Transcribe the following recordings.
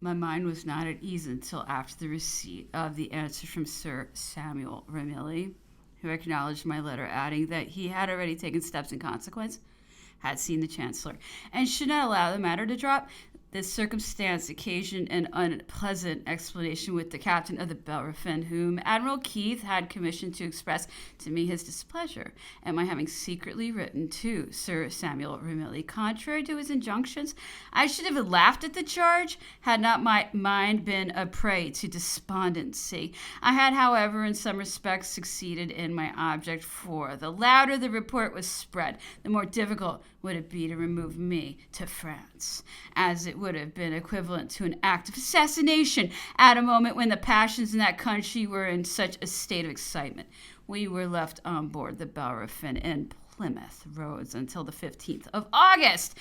My mind was not at ease until after the receipt of the answer from Sir Samuel Ramilly, who acknowledged my letter, adding that he had already taken steps in consequence, had seen the Chancellor, and should not allow the matter to drop. This circumstance occasioned an unpleasant explanation with the captain of the Bellerophon, whom Admiral Keith had commissioned to express to me his displeasure at my having secretly written to Sir Samuel Ramilly, contrary to his injunctions. I should have laughed at the charge had not my mind been a prey to despondency. I had, however, in some respects succeeded in my object, for the louder the report was spread, the more difficult would it be to remove me to France, as it would have been equivalent to an act of assassination at a moment when the passions in that country were in such a state of excitement. We were left on board the Bellerophon in Plymouth Roads until the 15th of August,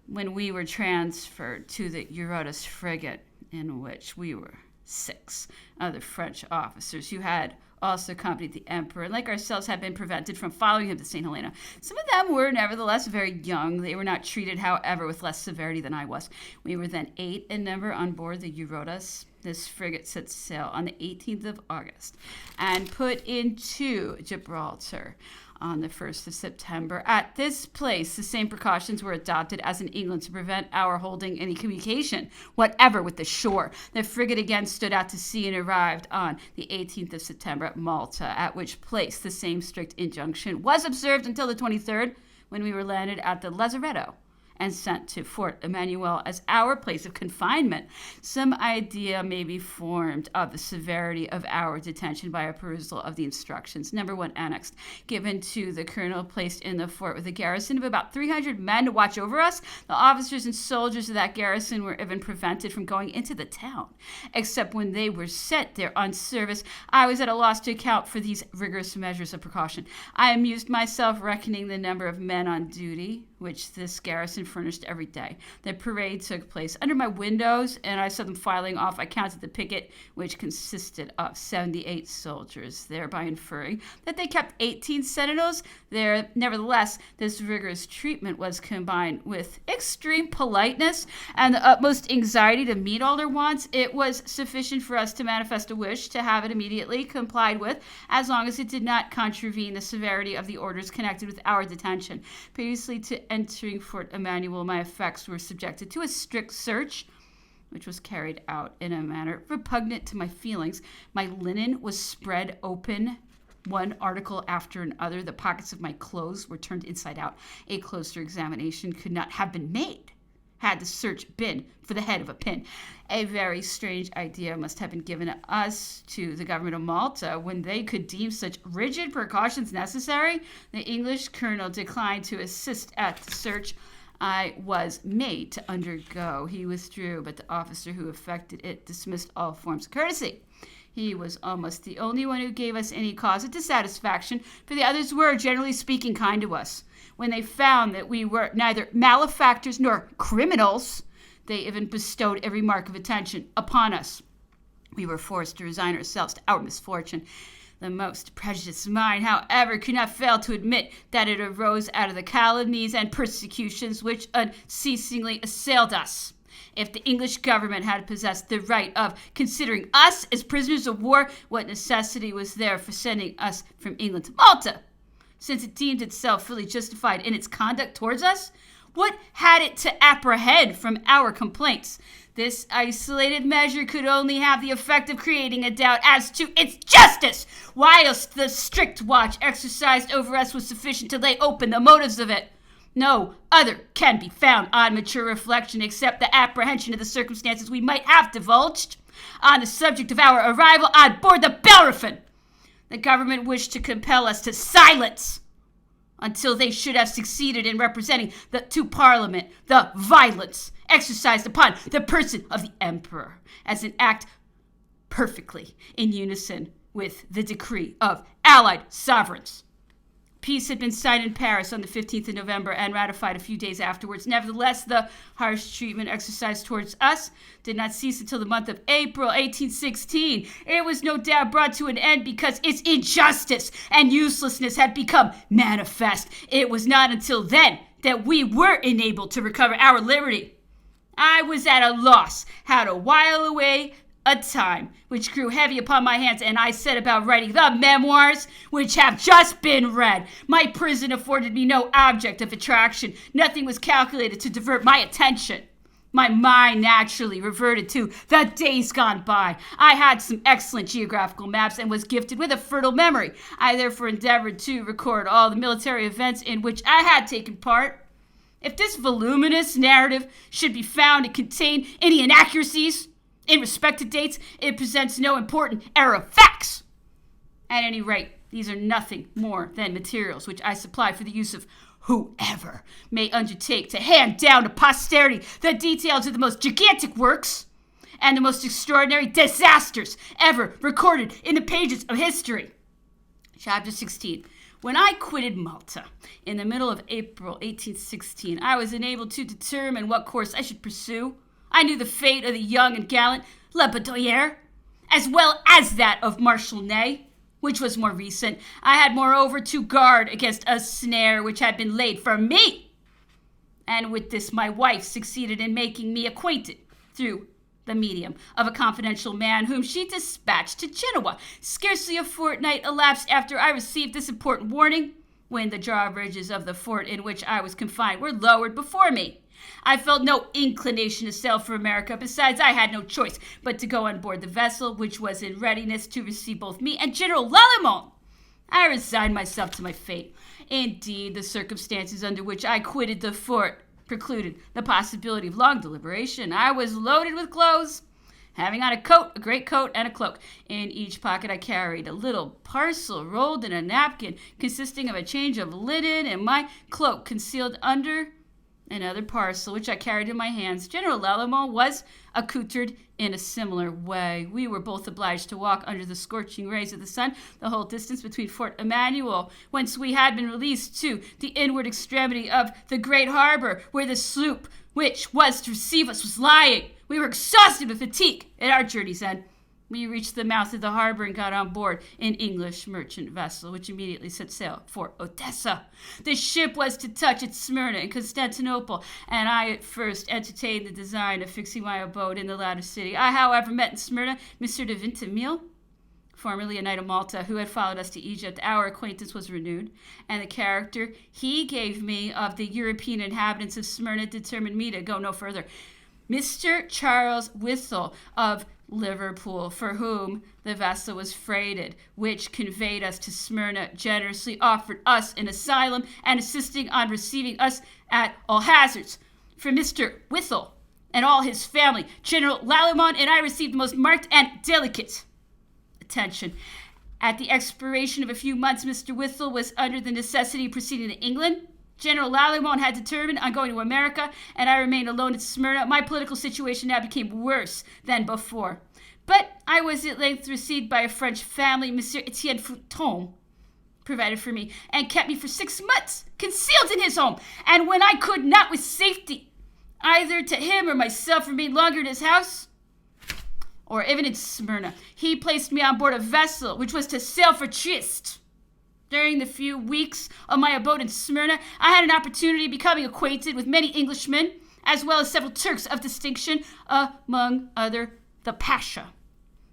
when we were transferred to the Eurotas frigate, in which we were 6 other French officers who had also accompanied the emperor, and like ourselves had been prevented from following him to St. Helena. Some of them were nevertheless very young. They were not treated, however, with less severity than I was. We were then 8 in number on board the Eurotas. This frigate set sail on the 18th of August and put into Gibraltar on the 1st of September. At this place, the same precautions were adopted as in England to prevent our holding any communication whatever with the shore. The frigate again stood out to sea and arrived on the 18th of September at Malta, at which place the same strict injunction was observed until the 23rd, when we were landed at the Lazaretto and sent to Fort Emmanuel as our place of confinement. Some idea may be formed of the severity of our detention by a perusal of the instructions. Number 1 annexed, given to the colonel placed in the fort with a garrison of about 300 men to watch over us. The officers and soldiers of that garrison were even prevented from going into the town, except when they were sent there on service. I was at a loss to account for these rigorous measures of precaution. I amused myself reckoning the number of men on duty, which this garrison furnished every day. The parade took place under my windows, and I saw them filing off. I counted the picket, which consisted of 78 soldiers, thereby inferring that they kept 18 sentinels there. Nevertheless, this rigorous treatment was combined with extreme politeness and the utmost anxiety to meet all their wants. It was sufficient for us to manifest a wish to have it immediately complied with, as long as it did not contravene the severity of the orders connected with our detention. Previously to entering Fort Emmanuel, my effects were subjected to a strict search, which was carried out in a manner repugnant to my feelings. My linen was spread open, one article after another. The pockets of my clothes were turned inside out. A closer examination could not have been made had the search been for the head of a pin. A very strange idea must have been given us to the government of Malta when they could deem such rigid precautions necessary. The English colonel declined to assist at the search I was made to undergo. He withdrew, but the officer who effected it dismissed all forms of courtesy. He was almost the only one who gave us any cause of dissatisfaction, for the others were, generally speaking, kind to us. When they found that we were neither malefactors nor criminals, they even bestowed every mark of attention upon us. We were forced to resign ourselves to our misfortune. The most prejudiced mind, however, could not fail to admit that it arose out of the calumnies and persecutions which unceasingly assailed us. If the English government had possessed the right of considering us as prisoners of war, what necessity was there for sending us from England to Malta? Since it deemed itself fully justified in its conduct towards us, what had it to apprehend from our complaints? This isolated measure could only have the effect of creating a doubt as to its justice, whilst the strict watch exercised over us was sufficient to lay open the motives of it. No other can be found on mature reflection except the apprehension of the circumstances we might have divulged on the subject of our arrival on board the Bellerophon. The government wished to compel us to silence until they should have succeeded in representing to Parliament the violence exercised upon the person of the Emperor as an act perfectly in unison with the decree of allied sovereigns. Peace had been signed in Paris on the 15th of November and ratified a few days afterwards. Nevertheless, the harsh treatment exercised towards us did not cease until the month of April 1816. It was no doubt brought to an end because its injustice and uselessness had become manifest. It was not until then that we were enabled to recover our liberty. I was at a loss how to while away a time which grew heavy upon my hands, and I set about writing the memoirs which have just been read. My prison afforded me no object of attraction. Nothing was calculated to divert my attention. My mind naturally reverted to the days gone by. I had some excellent geographical maps and was gifted with a fertile memory. I therefore endeavored to record all the military events in which I had taken part. If this voluminous narrative should be found to contain any inaccuracies in respect to dates, it presents no important error of facts. At any rate, these are nothing more than materials which I supply for the use of whoever may undertake to hand down to posterity the details of the most gigantic works and the most extraordinary disasters ever recorded in the pages of history. Chapter 16. When I quitted Malta in the middle of April 1816, I was enabled to determine what course I should pursue. I knew the fate of the young and gallant Labedoyer, as well as that of Marshal Ney, which was more recent. I had moreover to guard against a snare which had been laid for me. And with this my wife succeeded in making me acquainted through the medium of a confidential man whom she dispatched to Genoa. Scarcely a fortnight elapsed after I received this important warning, when the drawbridges of the fort in which I was confined were lowered before me. I felt no inclination to sail for America. Besides, I had no choice but to go on board the vessel, which was in readiness to receive both me and General Lalemant. I resigned myself to my fate. Indeed, the circumstances under which I quitted the fort precluded the possibility of long deliberation. I was loaded with clothes, having on a coat, a great coat, and a cloak. In each pocket I carried a little parcel rolled in a napkin, consisting of a change of linen, and my cloak concealed under another parcel, which I carried in my hands. General Lalemant was accoutred in a similar way. We were both obliged to walk under the scorching rays of the sun the whole distance between Fort Emmanuel, whence we had been released, to the inward extremity of the great harbor, where the sloop which was to receive us was lying. We were exhausted with fatigue at our journey's end. We reached the mouth of the harbor and got on board an English merchant vessel, which immediately set sail for Odessa. The ship was to touch at Smyrna in Constantinople, and I at first entertained the design of fixing my abode in the latter city. I, however, met in Smyrna Monsieur de Vintimille, formerly a knight of Malta, who had followed us to Egypt. Our acquaintance was renewed, and the character he gave me of the European inhabitants of Smyrna determined me to go no further. Mr. Charles Withel of Liverpool, for whom the vessel was freighted, which conveyed us to Smyrna, generously offered us an asylum and assisting on receiving us at all hazards. For Mr. Withel and all his family, General Lalemant and I received the most marked and delicate attention. At the expiration of a few months, Mr. Withel was under the necessity of proceeding to England. General Lalemant had determined on going to America, and I remained alone at Smyrna. My political situation now became worse than before. But I was at length received by a French family. Monsieur Etienne Fouton provided for me and kept me for 6 months, concealed in his home. And when I could not with safety, either to him or myself, remain longer in his house, or even in Smyrna, he placed me on board a vessel which was to sail for Trieste. During the few weeks of my abode in Smyrna, I had an opportunity of becoming acquainted with many Englishmen, as well as several Turks of distinction, among other the Pasha.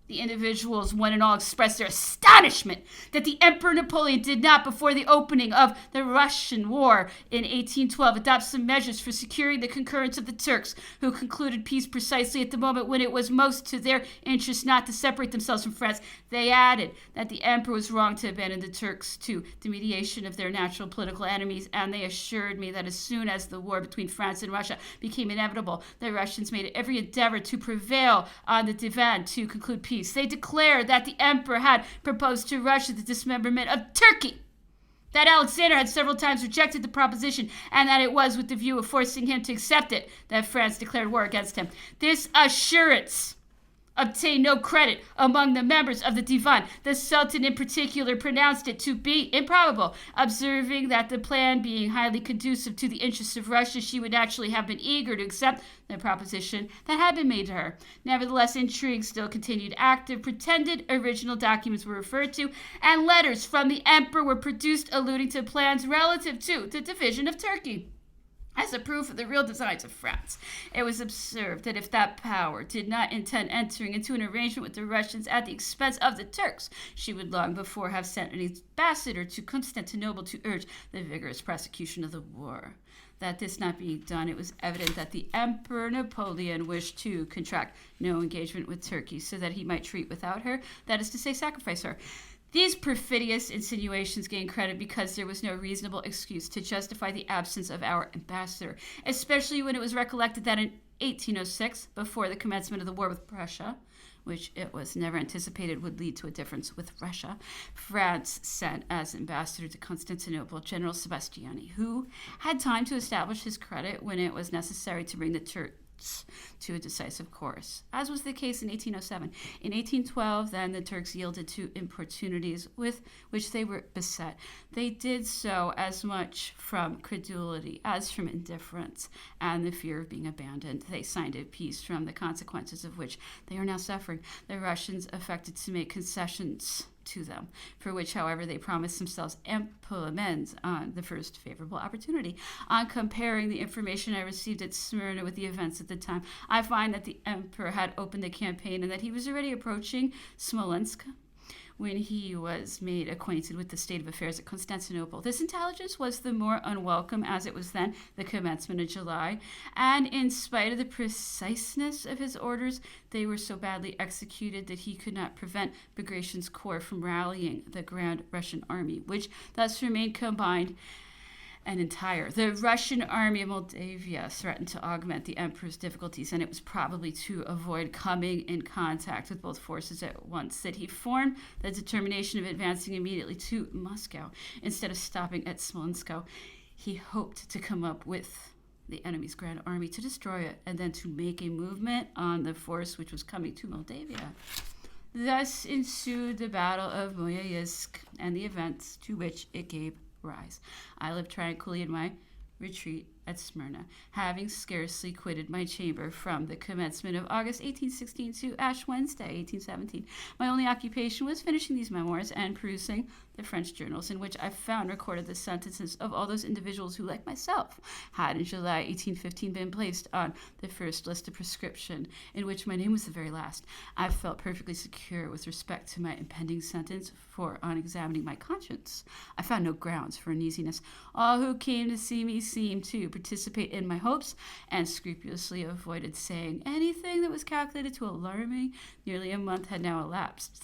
The individuals, one and all, expressed their astonishment that the Emperor Napoleon did not, before the opening of the Russian War in 1812, adopt some measures for securing the concurrence of the Turks, who concluded peace precisely at the moment when it was most to their interest not to separate themselves from France. They added that the Emperor was wrong to abandon the Turks to the mediation of their natural political enemies, and they assured me that as soon as the war between France and Russia became inevitable, the Russians made every endeavor to prevail on the Divan to conclude peace. They declared that the Emperor had proposed to Russia the dismemberment of Turkey, that Alexander had several times rejected the proposition, and that it was with the view of forcing him to accept it that France declared war against him. This assurance obtained no credit among the members of the Divan. The Sultan in particular pronounced it to be improbable, observing that the plan being highly conducive to the interests of Russia, she would naturally have been eager to accept the proposition that had been made to her. Nevertheless, intrigue still continued active. Pretended original documents were referred to, and letters from the Emperor were produced alluding to plans relative to the division of Turkey. as a proof of the real designs of France. It was observed that if that power did not intend entering into an arrangement with the Russians at the expense of the Turks, she would long before have sent an ambassador to Constantinople to urge the vigorous prosecution of the war. That this not being done, it was evident that the Emperor Napoleon wished to contract no engagement with Turkey so that he might treat without her, that is to say, sacrifice her. These perfidious insinuations gained credit because there was no reasonable excuse to justify the absence of our ambassador, especially when it was recollected that in 1806, before the commencement of the war with Prussia, which it was never anticipated would lead to a difference with Russia, France sent as ambassador to Constantinople General Sebastiani, who had time to establish his credit when it was necessary to bring the Turks to a decisive course, as was the case in 1807. In 1812, then, the Turks yielded to importunities with which they were beset. They did so as much from credulity as from indifference and the fear of being abandoned. They signed a peace from the consequences of which they are now suffering. The Russians affected to make concessions to them, for which, however, they promised themselves ample amends on the first favorable opportunity. On comparing the information I received at Smyrna with the events at the time, I find that the emperor had opened the campaign and that he was already approaching Smolensk when he was made acquainted with the state of affairs at Constantinople. This intelligence was the more unwelcome as it was then the commencement of July, and in spite of the preciseness of his orders, they were so badly executed that he could not prevent Bagration's corps from rallying the Grand Russian Army, which thus remained combined and entire. The Russian army of Moldavia threatened to augment the emperor's difficulties, and it was probably to avoid coming in contact with both forces at once that he formed the determination of advancing immediately to Moscow instead of stopping at Smolensk. He hoped to come up with the enemy's grand army to destroy it and then to make a movement on the force which was coming to Moldavia. Thus ensued the Battle of Moyaysk and the events to which it gave rise. I lived tranquilly in my retreat at Smyrna, having scarcely quitted my chamber from the commencement of August 1816 to Ash Wednesday 1817. My only occupation was finishing these memoirs and perusing the French journals, in which I found recorded the sentences of all those individuals who, like myself, had in July 1815 been placed on the first list of prescription, in which my name was the very last. I felt perfectly secure with respect to my impending sentence, for on examining my conscience, I found no grounds for uneasiness. All who came to see me seemed to participate in my hopes, and scrupulously avoided saying anything that was calculated to alarm me. Nearly a month had now elapsed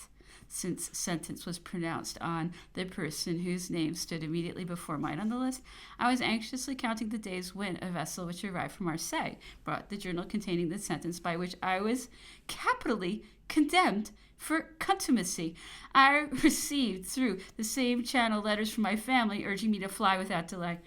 since sentence was pronounced on the person whose name stood immediately before mine on the list. I was anxiously counting the days when a vessel which arrived from Marseille brought the journal containing the sentence by which I was capitally condemned for contumacy. I received through the same channel letters from my family urging me to fly without delay.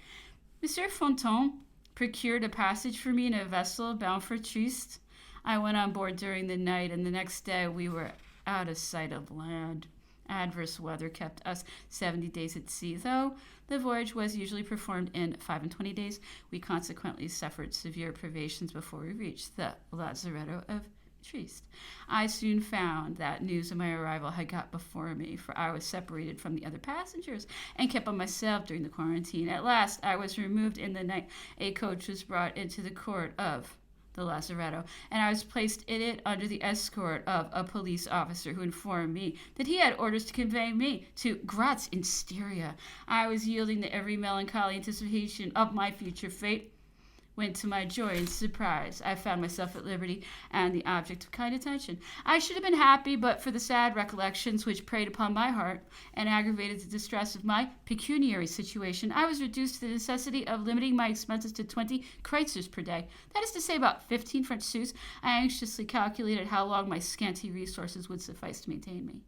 Monsieur Fontaine procured a passage for me in a vessel bound for Trieste. I went on board during the night, and the next day we were out of sight of land. Adverse weather kept us 70 days at sea, though the voyage was usually performed in 25 days. We consequently suffered severe privations before we reached the lazaretto of Trieste. I soon found that news of my arrival had got before me, for I was separated from the other passengers and kept by myself during the quarantine. At last I was removed in the night. A coach was brought into the court of the lazaretto, and I was placed in it under the escort of a police officer who informed me that he had orders to convey me to Graz in Styria. I was yielding to every melancholy anticipation of my future fate, when to my joy and surprise I found myself at liberty and the object of kind attention. I should have been happy but for the sad recollections which preyed upon my heart and aggravated the distress of my pecuniary situation. I was reduced to the necessity of limiting my expenses to 20 kreutzers per day, that is to say about 15 French sous. I anxiously calculated how long my scanty resources would suffice to maintain me.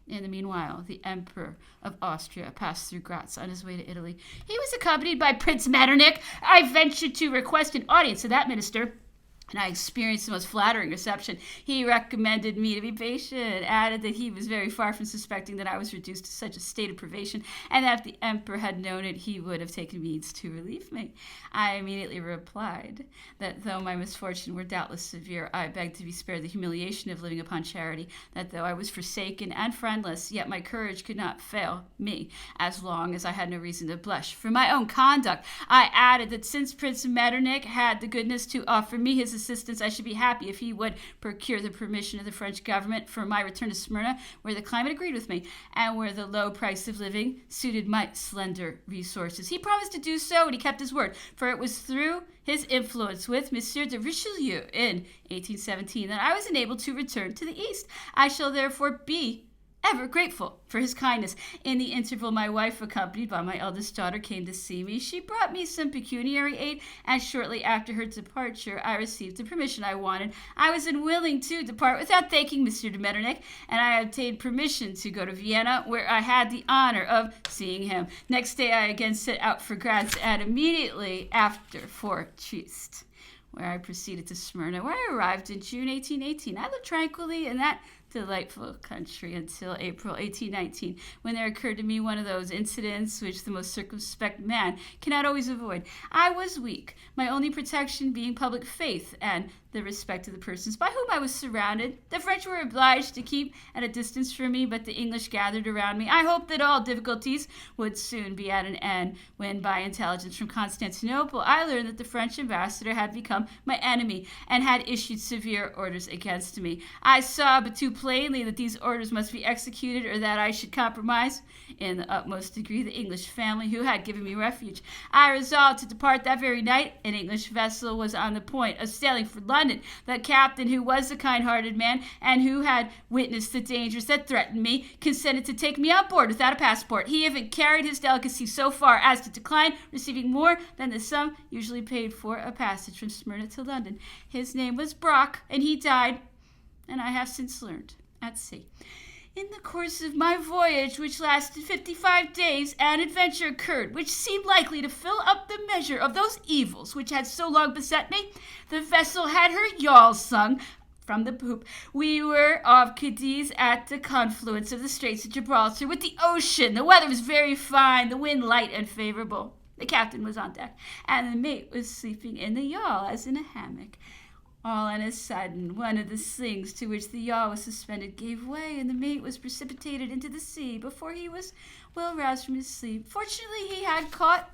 In the meanwhile, the Emperor of Austria passed through Graz on his way to Italy. He was accompanied by Prince Metternich. I ventured to request an audience of that minister, and I experienced the most flattering reception. He recommended me to be patient, added that he was very far from suspecting that I was reduced to such a state of privation, and that if the emperor had known it, he would have taken means to relieve me. I immediately replied that though my misfortune were doubtless severe, I begged to be spared the humiliation of living upon charity, that though I was forsaken and friendless, yet my courage could not fail me, as long as I had no reason to blush for my own conduct. I added that since Prince Metternich had the goodness to offer me his assistance, I should be happy if he would procure the permission of the French government for my return to Smyrna, where the climate agreed with me, and where the low price of living suited my slender resources. He promised to do so, and he kept his word, for it was through his influence with Monsieur de Richelieu in 1817 that I was enabled to return to the East. I shall therefore be ever grateful for his kindness. In the interval, my wife, accompanied by my eldest daughter, came to see me. She brought me some pecuniary aid, and shortly after her departure, I received the permission I wanted. I was unwilling to depart without thanking Monsieur de Metternich, and I obtained permission to go to Vienna, where I had the honor of seeing him. Next day, I again set out for Graz, and immediately after for Trieste, where I proceeded to Smyrna, where I arrived in June 1818. I lived tranquilly in that delightful country until April 1819, when there occurred to me one of those incidents which the most circumspect man cannot always avoid. I was weak, my only protection being public faith and the respect of the persons by whom I was surrounded. The French were obliged to keep at a distance from me, but the English gathered around me. I hoped that all difficulties would soon be at an end, when by intelligence from Constantinople I learned that the French ambassador had become my enemy and had issued severe orders against me. I saw but too plainly that these orders must be executed, or that I should compromise in the utmost degree the English family who had given me refuge. I resolved to depart that very night. An English vessel was on the point of sailing for London. The captain, who was a kind-hearted man and who had witnessed the dangers that threatened me, consented to take me on board without a passport. He even carried his delicacy so far as to decline receiving more than the sum usually paid for a passage from Smyrna to London. His name was Brock, and he died, and I have since learned, at sea. In the course of my voyage, which lasted 55 days, an adventure occurred which seemed likely to fill up the measure of those evils which had so long beset me. The vessel had her yawl sung from the poop. We were off Cadiz at the confluence of the Straits of Gibraltar with the ocean. The weather was very fine, the wind light and favorable. The captain was on deck, and the mate was sleeping in the yawl as in a hammock. All on a sudden, one of the slings to which the yawl was suspended gave way, and the mate was precipitated into the sea before he was well roused from his sleep. Fortunately, he had caught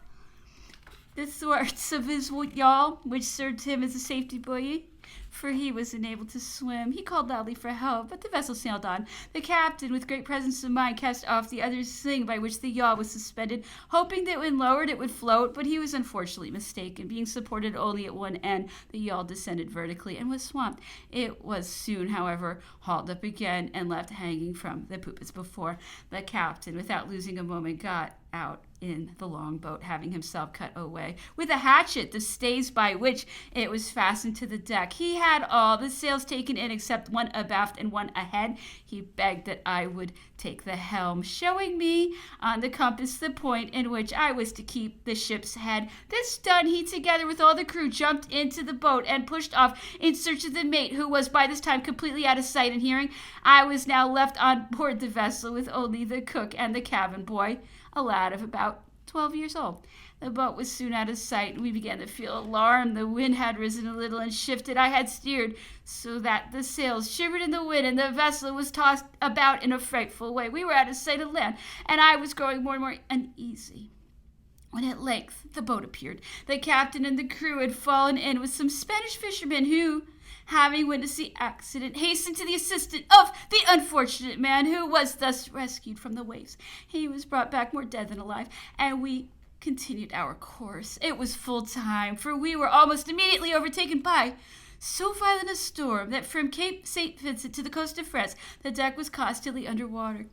the thwarts of his yawl, which served him as a safety buoy, for he was unable to swim. He called loudly for help, but the vessel sailed on. The captain, with great presence of mind, cast off the other sling by which the yawl was suspended, hoping that when lowered it would float, but he was unfortunately mistaken. Being supported only at one end, the yawl descended vertically and was swamped. It was soon, however, hauled up again and left hanging from the poop as before. The captain, without losing a moment, got out in the longboat, having himself cut away with a hatchet the stays by which it was fastened to the deck. He had all the sails taken in except one abaft and one ahead. He begged that I would take the helm, showing me on the compass the point in which I was to keep the ship's head. This done, he, together with all the crew, jumped into the boat and pushed off in search of the mate, who was by this time completely out of sight and hearing. I was now left on board the vessel with only the cook and the cabin boy, a lad of about 12 years old. The boat was soon out of sight, and we began to feel alarmed. The wind had risen a little and shifted. I had steered so that the sails shivered in the wind, and the vessel was tossed about in a frightful way. We were out of sight of land, and I was growing more and more uneasy, when at length the boat appeared. The captain and the crew had fallen in with some Spanish fishermen who, having witnessed the accident, hastened to the assistance of the unfortunate man, who was thus rescued from the waves. He was brought back more dead than alive, and we continued our course. It was full time, for we were almost immediately overtaken by so violent a storm that from Cape St. Vincent to the coast of France, the deck was constantly under water.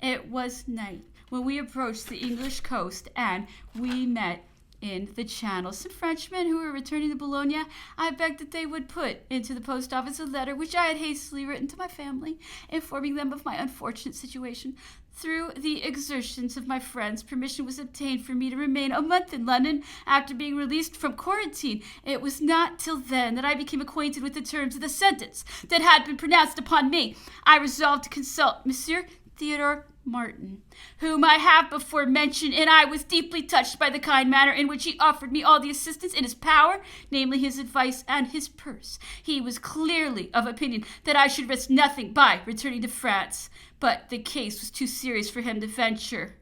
It was night when we approached the English coast, and we met in the Channel. Some Frenchmen who were returning to Bologna, I begged that they would put into the post office a letter which I had hastily written to my family, informing them of my unfortunate situation. Through the exertions of my friends, permission was obtained for me to remain a month in London after being released from quarantine. It was not till then that I became acquainted with the terms of the sentence that had been pronounced upon me. I resolved to consult Monsieur Theodore Martin, whom I have before mentioned, and I was deeply touched by the kind manner in which he offered me all the assistance in his power, namely his advice and his purse. He was clearly of opinion that I should risk nothing by returning to France, but the case was too serious for him to venture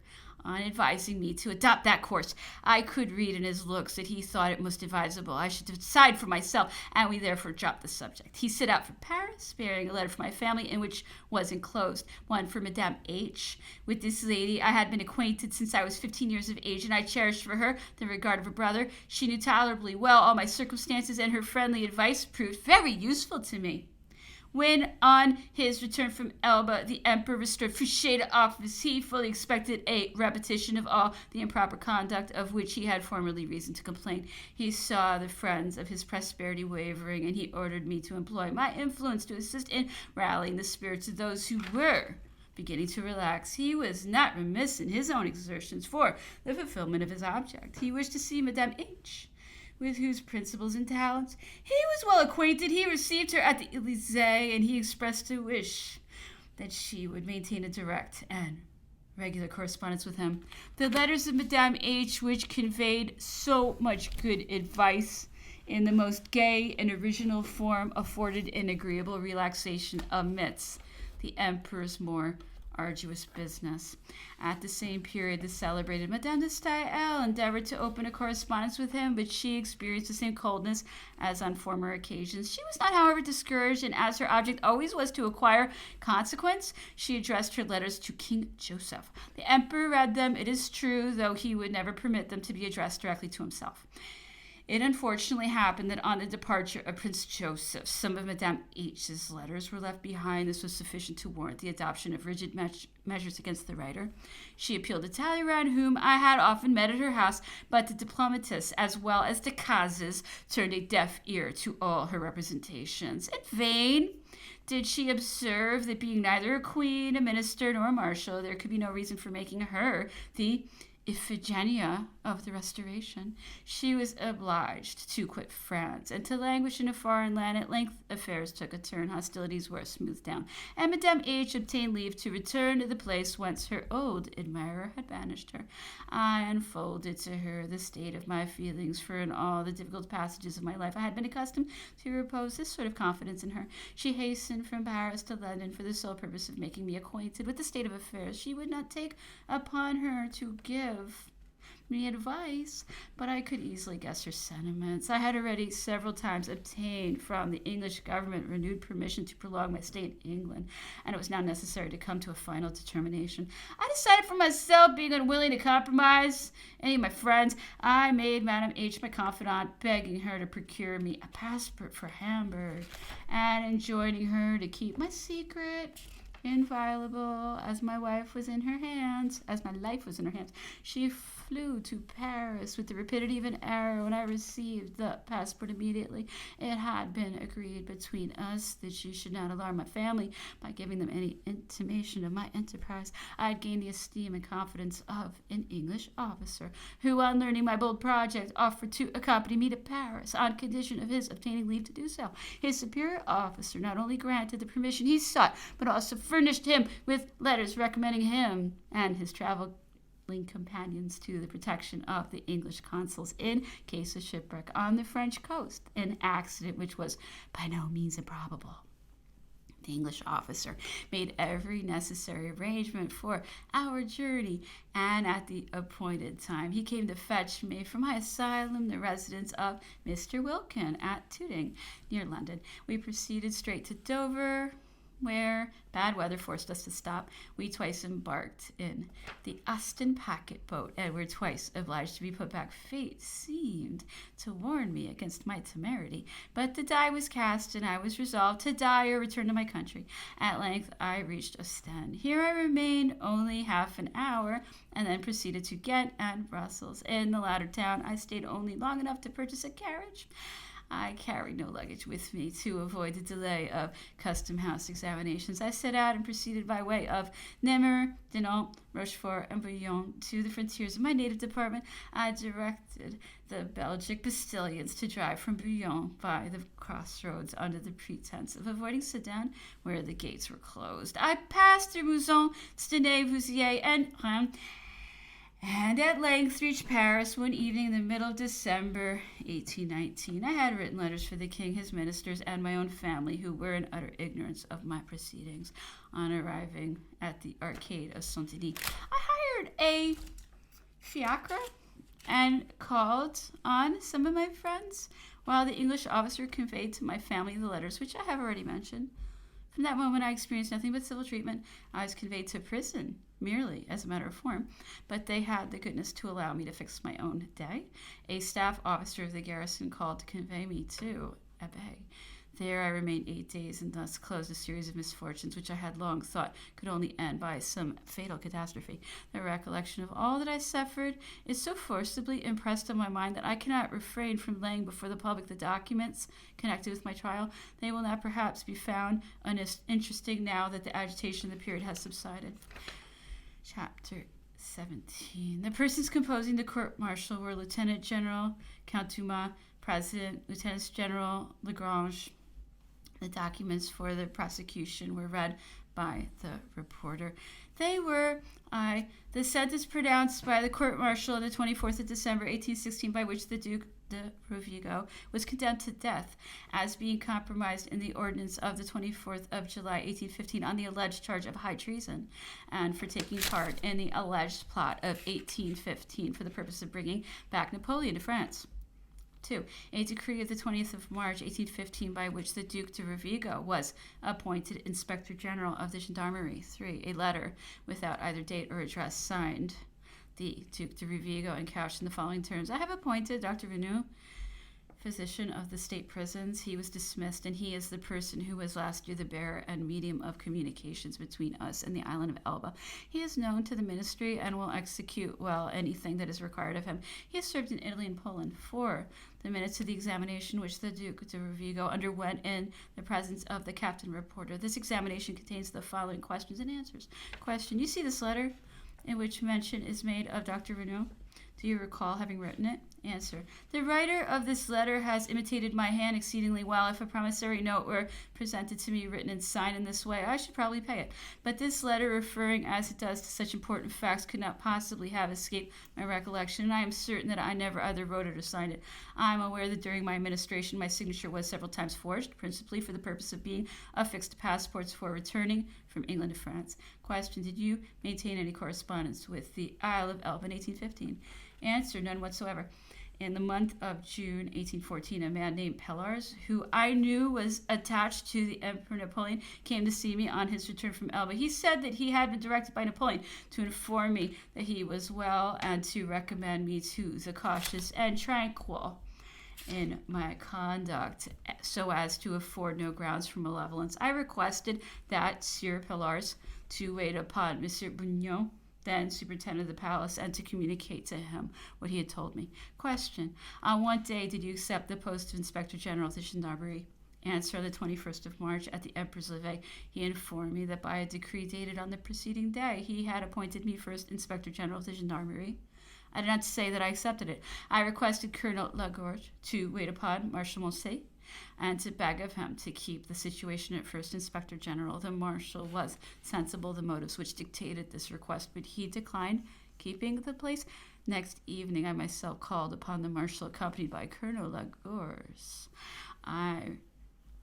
on advising me to adopt that course. I could read in his looks that he thought it most advisable I should decide for myself, and we therefore dropped the subject. He set out for Paris, bearing a letter for my family, in which was enclosed one for Madame H. With this lady I had been acquainted since I was 15 years of age, and I cherished for her the regard of a brother. She knew tolerably well all my circumstances, and her friendly advice proved very useful to me. When, on his return from Elba, the Emperor restored Fouché to office, he fully expected a repetition of all the improper conduct of which he had formerly reason to complain. He saw the friends of his prosperity wavering, and he ordered me to employ my influence to assist in rallying the spirits of those who were beginning to relax. He was not remiss in his own exertions for the fulfillment of his object. He wished to see Madame H., with whose principles and talents he was well acquainted. He received her at the Élysée, and he expressed a wish that she would maintain a direct and regular correspondence with him. The letters of Madame H., which conveyed so much good advice in the most gay and original form, afforded an agreeable relaxation amidst the Emperor's more arduous business. At the same period, the celebrated Madame de Staël endeavored to open a correspondence with him, but she experienced the same coldness as on former occasions. She was not, however, discouraged, and as her object always was to acquire consequence, she addressed her letters to King Joseph. The Emperor read them, it is true, though he would never permit them to be addressed directly to himself. It unfortunately happened that on the departure of Prince Joseph, some of Madame H.'s letters were left behind. This was sufficient to warrant the adoption of rigid measures against the writer. She appealed to Talleyrand, whom I had often met at her house, but the diplomatists, as well as the Cazes, turned a deaf ear to all her representations. In vain did she observe that being neither a queen, a minister, nor a marshal, there could be no reason for making her the Iphigenia of the Restoration. She was obliged to quit France and to languish in a foreign land. At length, affairs took a turn. Hostilities were smoothed down, and Madame H. obtained leave to return to the place whence her old admirer had banished her. I unfolded to her the state of my feelings, for in all the difficult passages of my life I had been accustomed to repose this sort of confidence in her. She hastened from Paris to London for the sole purpose of making me acquainted with the state of affairs. She would not take upon her to give me advice, but I could easily guess her sentiments. I had already several times obtained from the English government renewed permission to prolong my stay in England, and it was now necessary to come to a final determination. I decided for myself, being unwilling to compromise any of my friends. I made Madame H. my confidant, begging her to procure me a passport for Hamburg, and enjoining her to keep my secret inviolable as my life was in her hands. She flew to Paris with the rapidity of an arrow, and I received the passport immediately. It had been agreed between us that she should not alarm my family by giving them any intimation of my enterprise. I had gained the esteem and confidence of an English officer, who, on learning my bold project, offered to accompany me to Paris on condition of his obtaining leave to do so. His superior officer not only granted the permission he sought, but also furnished him with letters recommending him and his traveling companions to the protection of the English consuls in case of shipwreck on the French coast, an accident which was by no means improbable. The English officer made every necessary arrangement for our journey, and at the appointed time he came to fetch me from my asylum, the residence of Mr. Wilkin at Tooting, near London. We proceeded straight to Dover, where bad weather forced us to stop, we twice embarked in the Aston packet boat and were twice obliged to be put back. Fate seemed to warn me against my temerity, but the die was cast, and I was resolved to die or return to my country. At length I reached Ostend. Here I remained only half an hour, and then proceeded to Ghent and Brussels. In the latter town I stayed only long enough to purchase a carriage. I carried no luggage with me to avoid the delay of custom house examinations. I set out and proceeded by way of Namur, Dinant, Rochefort, and Bouillon to the frontiers of my native department. I directed the Belgic postilions to drive from Bouillon by the crossroads under the pretense of avoiding Sedan, where the gates were closed. I passed through Mouzon, Stenay, Vouziers, and Reims, and at length reached Paris one evening in the middle of December 1819. I had written letters for the king, his ministers, and my own family, who were in utter ignorance of my proceedings. On arriving at the Arcade of Saint-Denis, I hired a fiacre and called on some of my friends, while the English officer conveyed to my family the letters which I have already mentioned. From that moment I experienced nothing but civil treatment. I was conveyed to prison merely as a matter of form, but they had the goodness to allow me to fix my own day. A staff officer of the garrison called to convey me to Abbey. There I remained 8 days, and thus closed a series of misfortunes which I had long thought could only end by some fatal catastrophe. The recollection of all that I suffered is so forcibly impressed on my mind that I cannot refrain from laying before the public the documents connected with my trial. They will not perhaps be found uninteresting now that the agitation of the period has subsided. Chapter 17. The persons composing the court-martial were Lieutenant General Count Dumas, President, Lieutenant General Lagrange. The documents for the prosecution were read by the reporter. They were the sentence pronounced by the court-martial on the 24th of December, 1816, by which the Duc de Rovigo was condemned to death as being compromised in the ordinance of the 24th of July, 1815, on the alleged charge of high treason, and for taking part in the alleged plot of 1815 for the purpose of bringing back Napoleon to France. 2. A decree of the 20th of March, 1815, by which the Duc de Rovigo was appointed Inspector General of the Gendarmerie. 3. A letter without either date or address signed the Duc de Rovigo and couched in the following terms: I have appointed Dr. Renou, physician of the state prisons. He was dismissed, and he is the person who was last year the bearer and medium of communications between us and the island of Elba. He is known to the ministry and will execute well anything that is required of him. He has served in Italy and Poland. 4. The minutes of the examination which the Duc de Rovigo underwent in the presence of the captain reporter. This examination contains the following questions and answers. Question: You see this letter in which mention is made of Dr. Renou? Do you recall having written it? Answer: The writer of this letter has imitated my hand exceedingly well. If a promissory note were presented to me written and signed in this way, I should probably pay it. But this letter, referring as it does to such important facts, could not possibly have escaped my recollection, and I am certain that I never either wrote it or signed it. I am aware that during my administration my signature was several times forged, principally for the purpose of being affixed to passports for returning from England to France. Question: Did you maintain any correspondence with the Isle of Elba in 1815? Answer: None whatsoever. In the month of June 1814, a man named Pellars, who I knew was attached to the Emperor Napoleon, came to see me on his return from Elba. He said that he had been directed by Napoleon to inform me that he was well and to recommend me to the cautious and tranquil in my conduct, so as to afford no grounds for malevolence. I requested that Sieur Pellars to wait upon Monsieur Bugnon, then superintendent of the palace, and to communicate to him what he had told me. Question: On what day did you accept the post of Inspector General of the Gendarmerie? Answer: the 21st of March at the Emperor's levee. He informed me that by a decree dated on the preceding day, he had appointed me first Inspector General of the Gendarmerie. I did not say that I accepted it. I requested Colonel Lagorge to wait upon Marshal Moncey and to beg of him to keep the situation at first Inspector General. The Marshal was sensible of the motives which dictated this request, but he declined keeping the place. Next evening, I myself called upon the Marshal, accompanied by Colonel Lagorge. I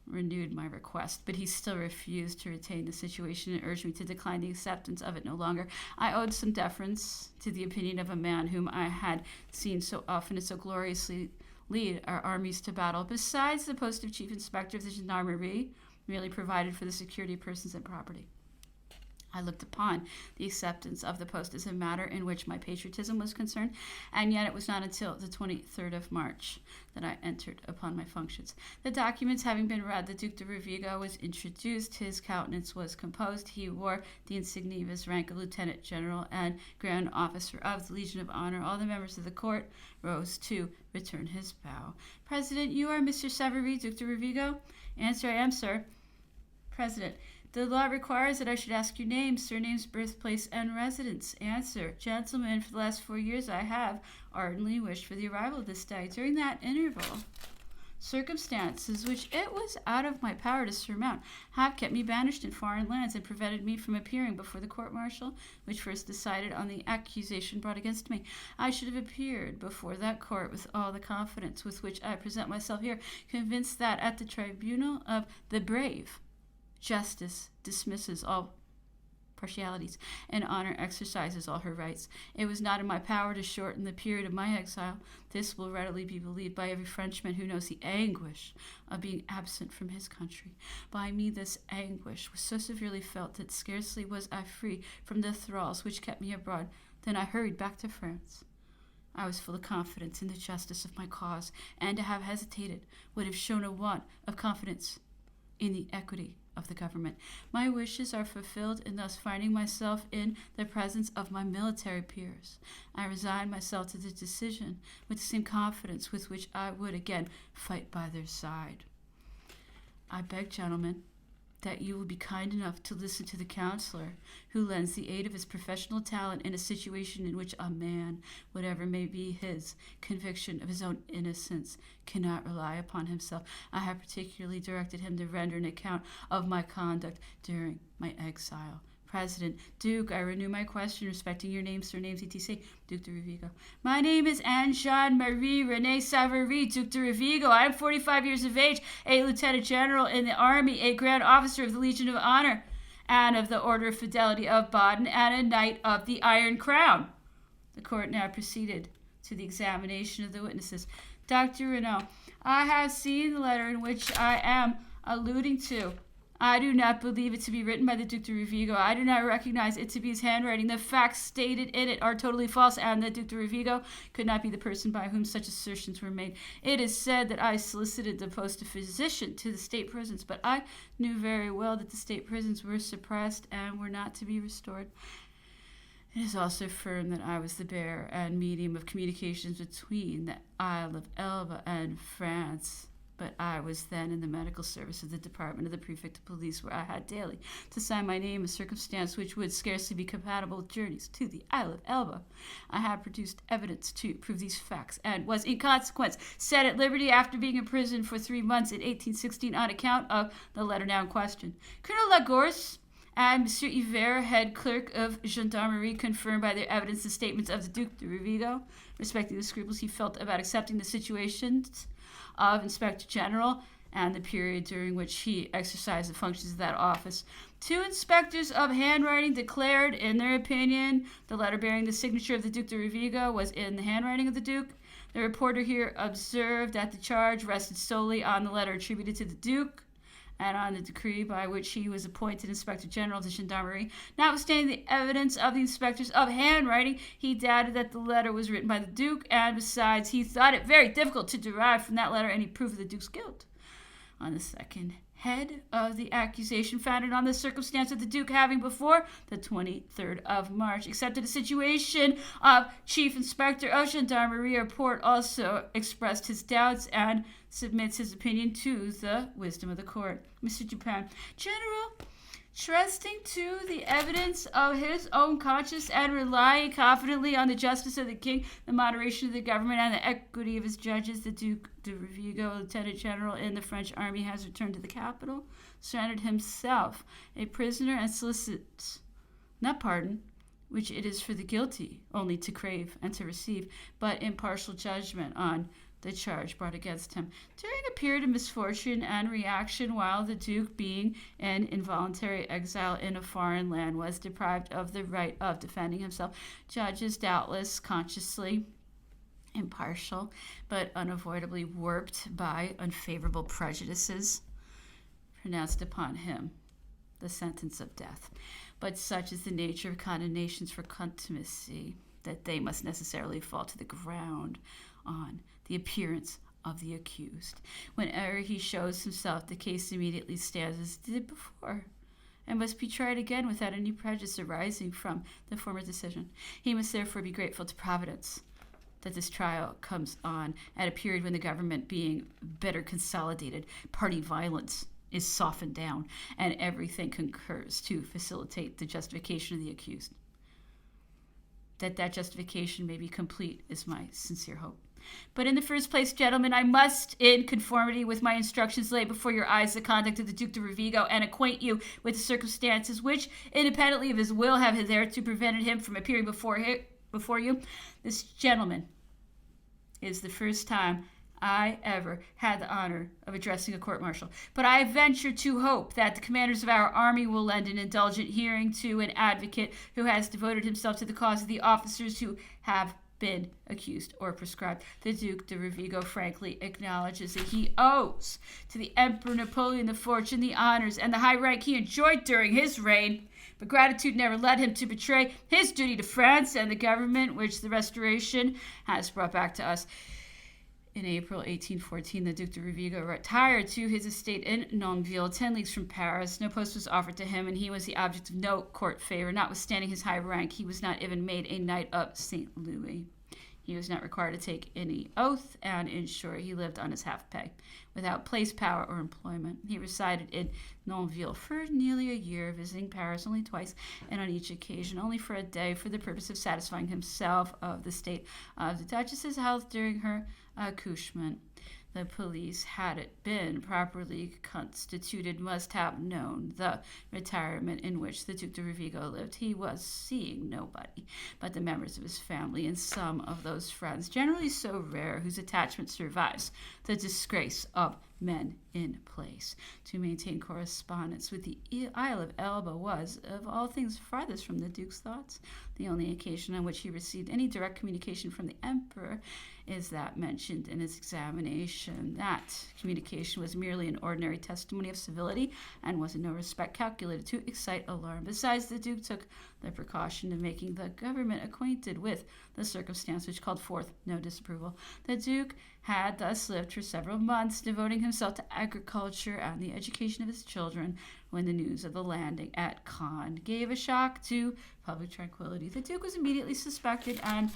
renewed my request, but he still refused to retain the situation and urged me to decline the acceptance of it no longer. I owed some deference to the opinion of a man whom I had seen so often and so gloriously lead our armies to battle. Besides the post of Chief Inspector of the Gendarmerie, merely provided for the security of persons and property. I looked upon the acceptance of the post as a matter in which my patriotism was concerned, and yet it was not until the 23rd of March that I entered upon my functions. The documents having been read, the Duc de Rovigo was introduced. His countenance was composed. He wore the insignia of his rank of Lieutenant General and Grand Officer of the Legion of Honor. All the members of the court rose to return his bow. President, you are Mr. Savary, Duc de Rovigo? Answer, I am, sir. President, the law requires that I should ask your name, surnames, birthplace, and residence. Answer, gentlemen, for the last 4 years I have ardently wished for the arrival of this day. During that interval, circumstances which it was out of my power to surmount have kept me banished in foreign lands and prevented me from appearing before the court-martial which first decided on the accusation brought against me. I should have appeared before that court with all the confidence with which I present myself here, convinced that at the tribunal of the brave, justice dismisses all partialities, and honor exercises all her rights. It was not in my power to shorten the period of my exile. This will readily be believed by every Frenchman who knows the anguish of being absent from his country. By me this anguish was so severely felt that scarcely was I free from the thralls which kept me abroad. Then I hurried back to France. I was full of confidence in the justice of my cause, and to have hesitated would have shown a want of confidence in the equity of the government. My wishes are fulfilled in thus finding myself in the presence of my military peers. I resign myself to the decision with the same confidence with which I would again fight by their side. I beg, gentlemen, that you will be kind enough to listen to the counselor who lends the aid of his professional talent in a situation in which a man, whatever may be his conviction of his own innocence, cannot rely upon himself. I have particularly directed him to render an account of my conduct during my exile. President, Duke, I renew my question respecting your name, surnames, etc. Duc de Rovigo. My name is Anne-Jean-Marie René Savary, Duc de Rovigo. I am 45 years of age, a lieutenant general in the army, a grand officer of the Legion of Honor, and of the Order of Fidelity of Baden, and a knight of the Iron Crown. The court now proceeded to the examination of the witnesses. Dr. Renaud, I have seen the letter in which I am alluding to. I do not believe it to be written by the Duc de Rovigo. I do not recognize it to be his handwriting. The facts stated in it are totally false, and the Duc de Rovigo could not be the person by whom such assertions were made. It is said that I solicited the post of physician to the state prisons, but I knew very well that the state prisons were suppressed and were not to be restored. It is also affirmed that I was the bearer and medium of communications between the Isle of Elba and France. But I was then in the medical service of the Department of the Prefect of Police, where I had daily to sign my name, a circumstance which would scarcely be compatible with journeys to the Isle of Elba. I have produced evidence to prove these facts, and was in consequence set at liberty after being imprisoned for 3 months in 1816 on account of the letter now in question. Colonel Lagorce and M. Yver, head clerk of gendarmerie, confirmed by their evidence the statements of the Duc de Rovigo respecting the scruples he felt about accepting the situations of Inspector General and the period during which he exercised the functions of that office. 2 inspectors of handwriting declared, in their opinion, the letter bearing the signature of the Duc de Rovigo was in the handwriting of the Duke. The reporter here observed that the charge rested solely on the letter attributed to the Duke and on the decree by which he was appointed Inspector General of the Gendarmerie. Notwithstanding the evidence of the inspectors of handwriting, he doubted that the letter was written by the Duke, and besides, he thought it very difficult to derive from that letter any proof of the Duke's guilt. On the second head of the accusation, founded on the circumstance of the Duke having before the 23rd of March accepted a situation of Chief Inspector of Gendarmerie, report also expressed his doubts and submits his opinion to the wisdom of the court. Mr. Dupin, General, trusting to the evidence of his own conscience and relying confidently on the justice of the king, the moderation of the government, and the equity of his judges, the Duc de Rovigo, Lieutenant General in the French army, has returned to the capital, surrendered himself a prisoner, and solicits not pardon, which it is for the guilty only to crave and to receive, but impartial judgment on the charge brought against him. During a period of misfortune and reaction, while the Duke, being in involuntary exile in a foreign land, was deprived of the right of defending himself, judges, doubtless consciously impartial, but unavoidably warped by unfavorable prejudices, pronounced upon him the sentence of death. But such is the nature of condemnations for contumacy that they must necessarily fall to the ground on the appearance of the accused. Whenever he shows himself, the case immediately stands as it did before, and must be tried again without any prejudice arising from the former decision. He must therefore be grateful to Providence that this trial comes on at a period when the government, being better consolidated, party violence is softened down, and everything concurs to facilitate the justification of the accused. That justification may be complete is my sincere hope. But in the first place, gentlemen, I must, in conformity with my instructions, lay before your eyes the conduct of the Duke de Rovigo, and acquaint you with the circumstances which, independently of his will, have hitherto prevented him from appearing before you. This gentleman is the first time I ever had the honor of addressing a court-martial. But I venture to hope that the commanders of our army will lend an indulgent hearing to an advocate who has devoted himself to the cause of the officers who have been accused or proscribed. The Duke de Rovigo frankly acknowledges that he owes to the Emperor Napoleon the fortune, the honors, and the high rank he enjoyed during his reign. But gratitude never led him to betray his duty to France and the government which the Restoration has brought back to us. In April 1814, the Duc de Rovigo retired to his estate in Nonville, 10 leagues from Paris. No post was offered to him, and he was the object of no court favor. Notwithstanding his high rank, he was not even made a Knight of St. Louis. He was not required to take any oath, and in short, he lived on his half-pay, without place, power, or employment. He resided in Nonville for nearly a year, visiting Paris only twice, and on each occasion only for a day, for the purpose of satisfying himself of the state of the Duchess's health during her accouchement. The police, had it been properly constituted, must have known the retirement in which the Duc de Rovigo lived. He was seeing nobody but the members of his family and some of those friends, generally so rare, whose attachment survives the disgrace of men in place. To maintain correspondence with the Isle of Elba was, of all things, farthest from the Duke's thoughts. The only occasion on which he received any direct communication from the Emperor is that mentioned in his examination. That communication was merely an ordinary testimony of civility, and was in no respect calculated to excite alarm. Besides, the Duke took the precaution of making the government acquainted with the circumstance which called forth no disapproval. The Duke had thus lived for several months, devoting himself to agriculture and the education of his children, when the news of the landing at Caen gave a shock to public tranquility. The Duke was immediately suspected and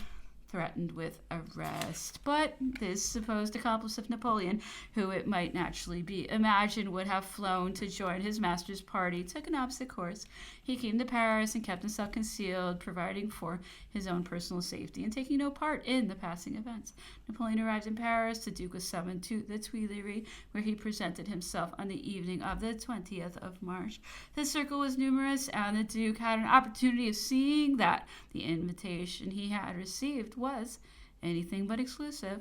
threatened with arrest. But this supposed accomplice of Napoleon, who it might naturally be imagined would have flown to join his master's party, took an opposite course. He came to Paris and kept himself concealed, providing for his own personal safety and taking no part in the passing events. Napoleon arrived in Paris. The Duke was summoned to the Tuileries, where he presented himself on the evening of the 20th of March. The circle was numerous, and the Duke had an opportunity of seeing that the invitation he had received was anything but exclusive.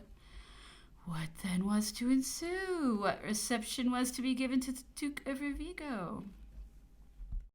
What then was to ensue? What reception was to be given to the Duke of Rovigo?